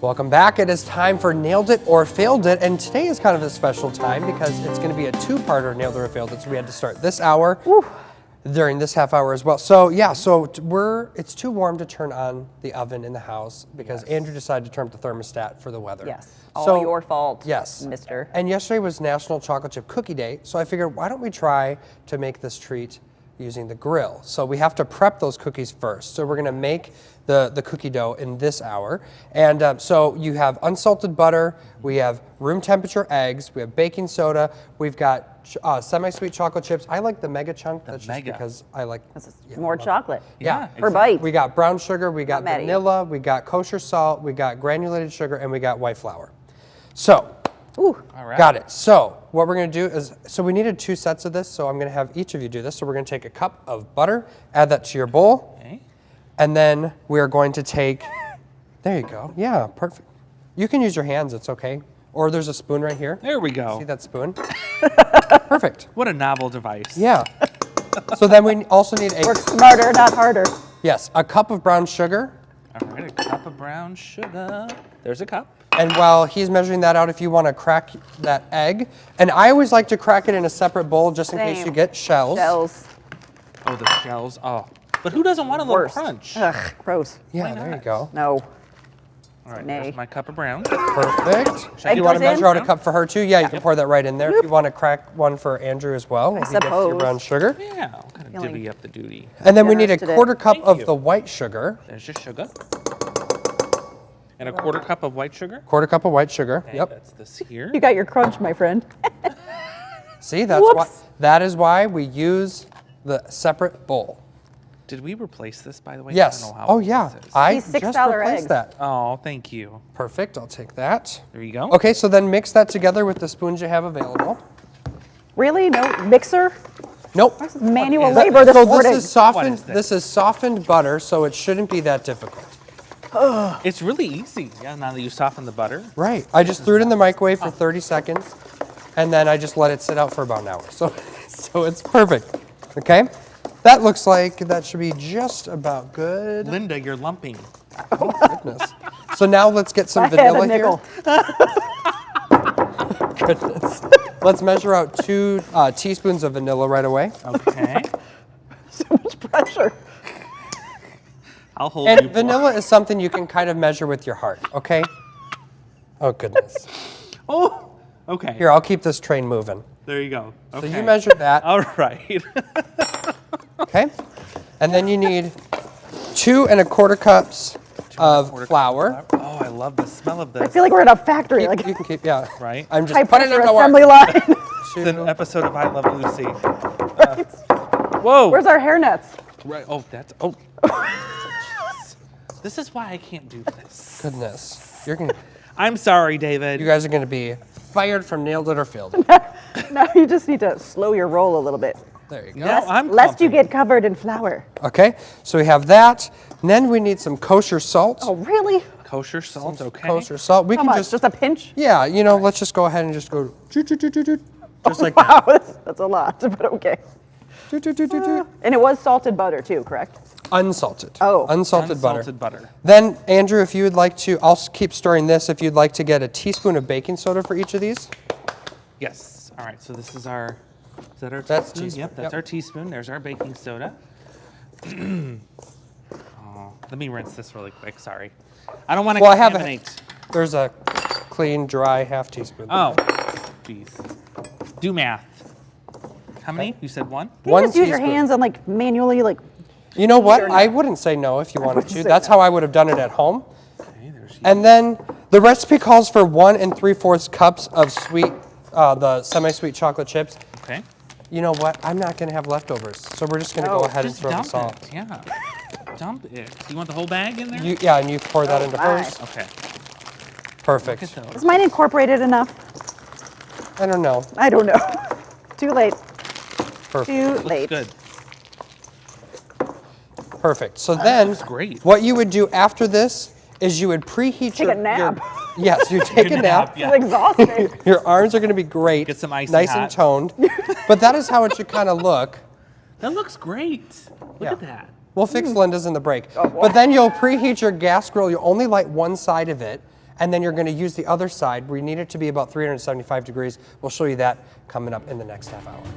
Welcome back. It is time for Nailed It or Failed It, and today is kind of a special time because it's going to be a two-parter Nailed It or Failed It. So we had to start this hour during this half hour as well. So yeah, it's too warm to turn on the oven in the house because Andrew decided to turn up the thermostat for the weather. Yes, all your fault. Yes, mister. And yesterday was National Chocolate Chip Cookie Day, so I figured why don't we try to make this treat using the grill. So we have to prep those cookies first. So we're gonna make the cookie dough in this hour. And so you have unsalted butter, we have room temperature eggs, we have baking soda, we've got semi-sweet chocolate chips. I like the mega chunk, that's just because I like more chocolate. Yeah, per bite. We got brown sugar, we got vanilla, we got kosher salt, we got granulated sugar, and we got white flour. So, All right. Got it. So what we're going to do is, so we needed 2 sets of this, so I'm going to have each of you do this. So we're going to take a cup of butter, add that to your bowl, and then we are going to take, there you go. Yeah, perfect. You can use your hands, it's okay. Or there's a spoon right here. There we go. See that spoon? Perfect. What a novel device. Yeah. So then we also need Work smarter, not harder. Yes, a cup of brown sugar. All right, a cup of brown sugar. There's a cup. And while he's measuring that out, if you want to crack that egg, and I always like to crack it in a separate bowl just in case you get shells. Shells. Oh, the shells. Oh, but who doesn't want a little crunch? Ugh, gross. Yeah, there you go. No. All right, there's my cup of brown. Perfect. Do you want to measure out a cup for her too? Yeah, you can pour that right in there. If you want to crack one for Andrew as well, I he gets your brown sugar. Yeah, I'll kind of divvy up the duty. And then we need a quarter cup of the white sugar. There's your sugar. And a quarter cup of white sugar. Quarter cup of white sugar. Okay, yep. That's this here. You got your crunch, my friend. See, that's why. That is why we use the separate bowl. Did we replace this, by the way? Yes. I don't know how Oh yeah. I just $6 replaced eggs. that. Oh, thank you. Perfect. I'll take that. There you go. Okay, so then mix that together with the spoons you have available. Really? No mixer? Nope. Manual labor this morning. This is softened. This is softened butter, so it shouldn't be that difficult. It's really easy. Yeah, now that you soften the butter. Right. I just threw it in the microwave for 30 seconds, and then I just let it sit out for about an hour. So it's perfect. Okay. That looks like that should be just about good. Linda, you're lumping. Oh, goodness. So now let's get some vanilla here. Goodness. Let's measure out 2 teaspoons of vanilla right away. Okay. So much pressure. I'll hold And you. vanilla is something you can kind of measure with your heart, okay? Oh, goodness. Oh, okay. Here, I'll keep this train moving. There you go. Okay. So you measure that. All right. Okay. And then you need 2 1/4 cups of flour. Oh, I love the smell of this. I feel like we're in a factory. You can keep, yeah. Right. I'm just high putting it pressure in the assembly water. line. It's an episode of I Love Lucy. Whoa. Where's our hairnets? Right. Oh, that's. Oh. This is why I can't do this. Goodness. You're gonna. I'm sorry, David. You guys are gonna be fired from Nailed It or Failed It. No, you just need to slow your roll a little bit. There you go. No, I'm Lest you get covered in flour. Okay. So we have that. And then we need some kosher salt. Oh, really? kosher salt. Okay. Kosher salt. We How can much? just. Just a pinch? Yeah. You know. Let's just go ahead and just go. Just like Wow, that's a lot, but okay. that. And it was salted butter too, correct? Unsalted. Oh. Unsalted butter. Unsalted butter. Then, Andrew, if you would like to, I'll keep stirring this. If you'd like to get a teaspoon of baking soda for each of these. Yes. All right. So this is our. Is that our That's teaspoon? teaspoon, Yep. That's yep. our teaspoon. There's our baking soda. Oh, let me rinse this really quick. Sorry. I don't want to Well, I have contaminate. There's a clean, dry half teaspoon. Oh, jeez. Do math. How many? You said 1? Can you just use your hands and like manually like. You know what? Sure. I wouldn't say no if you wanted wouldn't to. say That's no. how I would have done it at home. Okay, there's you. And then the recipe calls for 1 3/4 cups of sweet, the semi-sweet chocolate chips. Okay. You know what? I'm not going to have leftovers, so we're just going to go ahead and Just throw the dump salt. it. Yeah. Dump it. Do you want the whole bag in there? Yeah, and you pour that into my. hers. Okay. Perfect. Look at Is those. mine incorporated enough? I don't know. I don't know. Too late. Perfect. Too Looks late. good. Perfect. So then, great. what you would do after this is you would preheat Take a nap. Yes, you take a nap. Yeah. It's exhausting. Your arms are going to be great. Get some icy nice hot. and toned. But that is how it should kind of look. That looks great. Look Yeah. at that. We'll fix Linda's in the break. Oh, boy. But then you'll preheat your gas grill. You'll only light one side of it. And then you're going to use the other side. We need it to be about 375 degrees. We'll show you that coming up in the next half hour.